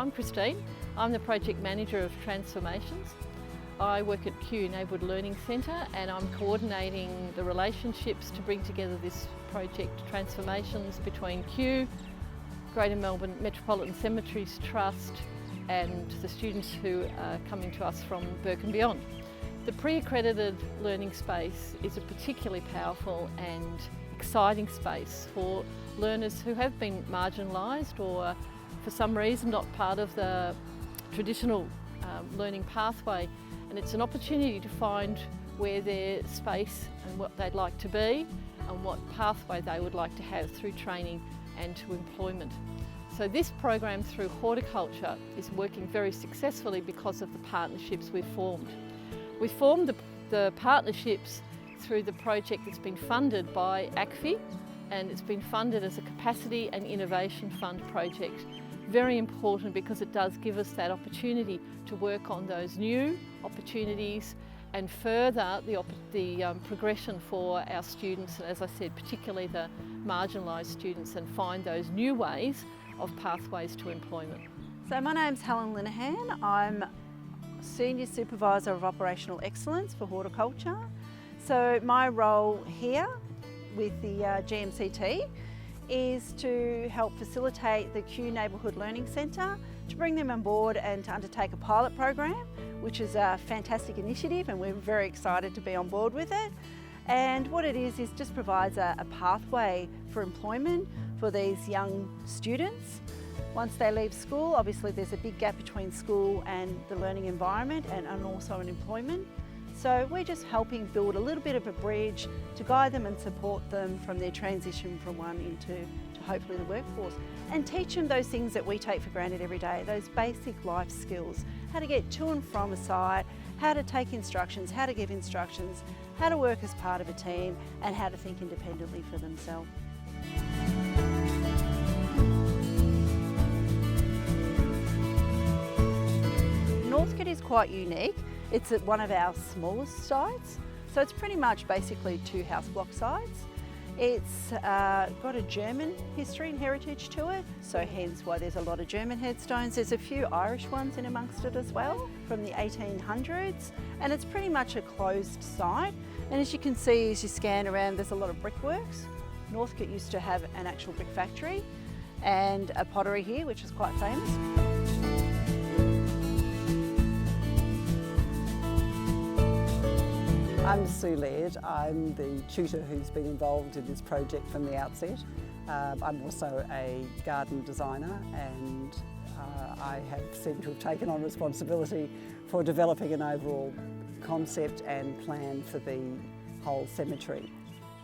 I'm Christine. I'm the Project Manager of Transformations. I work at Kew Neighbourhood Learning Centre and I'm coordinating the relationships to bring together this project Transformations between Kew, Greater Melbourne Metropolitan Cemeteries Trust and the students who are coming to us from Burke and beyond. The pre-accredited learning space is a particularly powerful and exciting space for learners who have been marginalised or for some reason not part of the traditional learning pathway, and it's an opportunity to find where their space and what they'd like to be and what pathway they would like to have through training and to employment. So this program through horticulture is working very successfully because of the partnerships we've formed. We've formed the partnerships through the project that's been funded by ACFI, and it's been funded as a Capacity and Innovation Fund project. Very important because it does give us that opportunity to work on those new opportunities and further the progression for our students, and as I said, particularly the marginalised students, and find those new ways of pathways to employment. So my name's Helen Linehan. I'm Senior Supervisor of Operational Excellence for Horticulture. So my role here with the GMCT is to help facilitate the Kew Neighbourhood Learning Centre, to bring them on board and to undertake a pilot program, which is a fantastic initiative and we're very excited to be on board with it. And what it is just provides a pathway for employment for these young students. Once they leave school, obviously there's a big gap between school and the learning environment and also in employment. So we're just helping build a little bit of a bridge to guide them and support them from their transition from one into hopefully the workforce, and teach them those things that we take for granted every day, those basic life skills, how to get to and from a site, how to take instructions, how to give instructions, how to work as part of a team, and how to think independently for themselves. Northcote is quite unique. It's at one of our smallest sites, so it's pretty much basically 2 house block sites. It's got a German history and heritage to it, so hence why there's a lot of German headstones. There's a few Irish ones in amongst it as well from the 1800s, and it's pretty much a closed site. And as you can see as you scan around, there's a lot of brickworks. Northcote used to have an actual brick factory and a pottery here, which is quite famous. I'm Sue Laird. I'm the tutor who's been involved in this project from the outset. I'm also a garden designer, and I have seemed to have taken on responsibility for developing an overall concept and plan for the whole cemetery.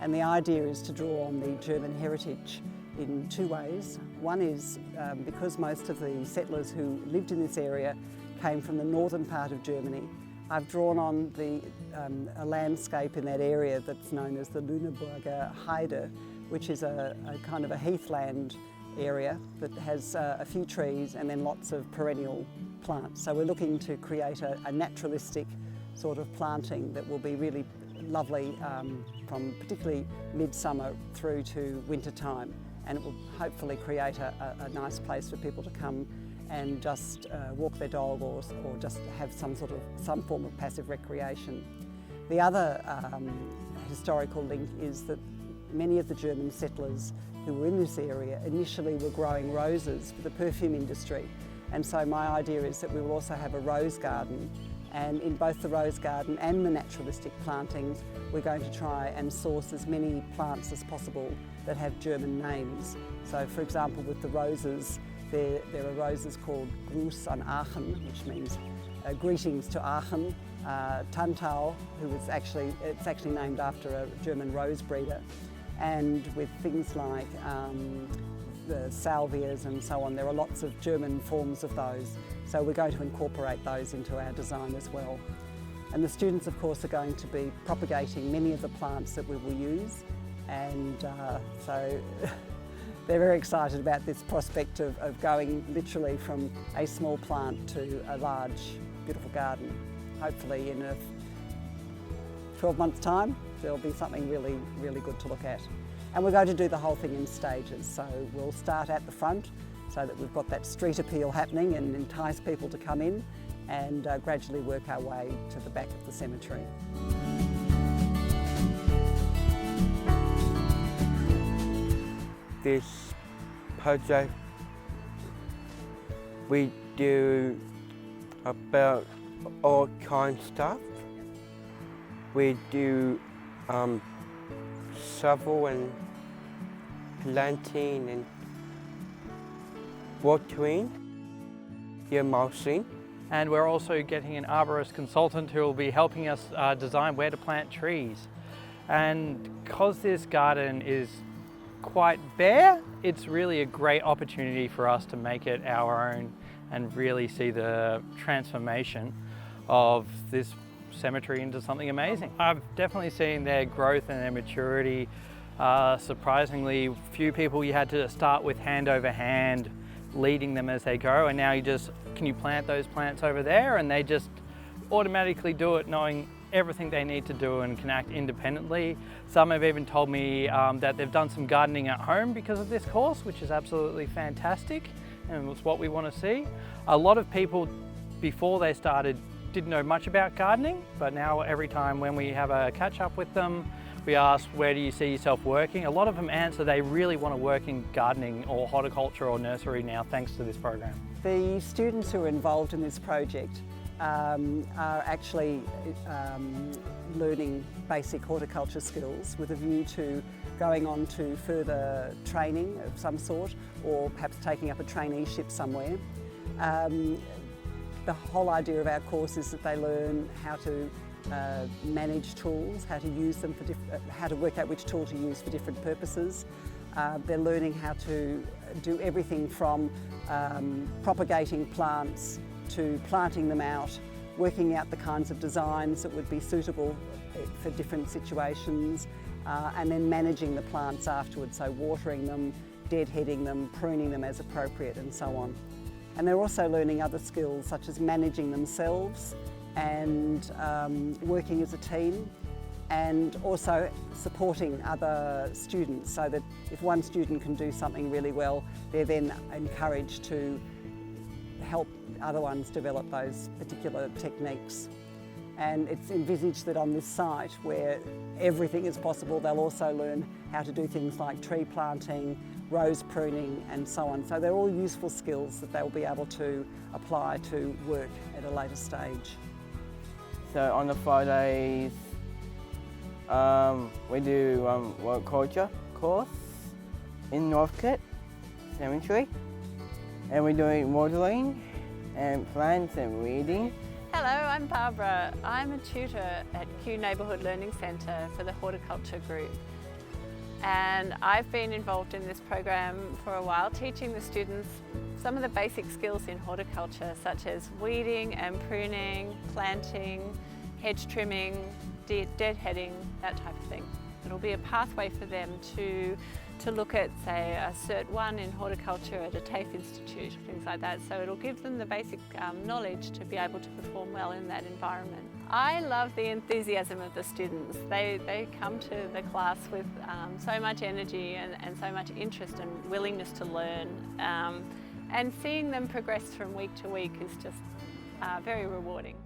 And the idea is to draw on the German heritage in 2 ways. One is because most of the settlers who lived in this area came from the northern part of Germany, I've drawn on a landscape in that area that's known as the Lüneburger Heide, which is a kind of a heathland area that has a few trees and then lots of perennial plants. So we're looking to create a naturalistic sort of planting that will be really lovely from particularly midsummer through to winter time, and it will hopefully create a nice place for people to come and just walk their dog or just have some form of passive recreation. The other historical link is that many of the German settlers who were in this area initially were growing roses for the perfume industry, and so my idea is that we will also have a rose garden, and in both the rose garden and the naturalistic plantings we're going to try and source as many plants as possible that have German names. So for example, with the roses, there are roses called Gruß an Aachen, which means greetings to Aachen. Tantau, it's actually named after a German rose breeder. And with things like the salvias and so on, there are lots of German forms of those. So we're going to incorporate those into our design as well. And the students, of course, are going to be propagating many of the plants that we will use. And so they're very excited about this prospect of going literally from a small plant to a large, beautiful garden. Hopefully in 12 months' time, there'll be something really, really good to look at. And we're going to do the whole thing in stages. So we'll start at the front so that we've got that street appeal happening and entice people to come in and gradually work our way to the back of the cemetery. This project we do about all kinds of stuff. We do shovel and planting and watering, mulching. And we're also getting an arborist consultant who will be helping us design where to plant trees. And because this garden is quite bare, it's really a great opportunity for us to make it our own and really see the transformation of this cemetery into something amazing. I've definitely seen their growth and their maturity. Surprisingly, few people you had to start with hand over hand, leading them as they go, and now you just, can you plant those plants over there? And they just automatically do it, knowing everything they need to do and can act independently. Some have even told me that they've done some gardening at home because of this course, which is absolutely fantastic and it's what we want to see. A lot of people before they started didn't know much about gardening, but now every time when we have a catch up with them, we ask, where do you see yourself working? A lot of them answer they really want to work in gardening or horticulture or nursery now, thanks to this program. The students who are involved in this project are actually learning basic horticulture skills with a view to going on to further training of some sort, or perhaps taking up a traineeship somewhere. The whole idea of our course is that they learn how to manage tools, how to use them for how to work out which tool to use for different purposes. They're learning how to do everything from propagating plants to planting them out, working out the kinds of designs that would be suitable for different situations, and then managing the plants afterwards, so watering them, deadheading them, pruning them as appropriate, and so on. And they're also learning other skills such as managing themselves and working as a team, and also supporting other students, so that if one student can do something really well, they're then encouraged to help other ones develop those particular techniques. And it's envisaged that on this site, where everything is possible, they'll also learn how to do things like tree planting, rose pruning, and so on. So they're all useful skills that they'll be able to apply to work at a later stage. So on the Fridays, we do horticulture course in Northcote Cemetery, and we're doing watering and plants and weeding. Hello, I'm Barbara. I'm a tutor at Kew Neighbourhood Learning Centre for the horticulture group. And I've been involved in this program for a while, teaching the students some of the basic skills in horticulture, such as weeding and pruning, planting, hedge trimming, deadheading, that type of thing. It'll be a pathway for them to look at, say, a Cert 1 in horticulture at a TAFE institute, things like that. So it'll give them the basic knowledge to be able to perform well in that environment. I love the enthusiasm of the students. They come to the class with so much energy and so much interest and willingness to learn. And seeing them progress from week to week is just very rewarding.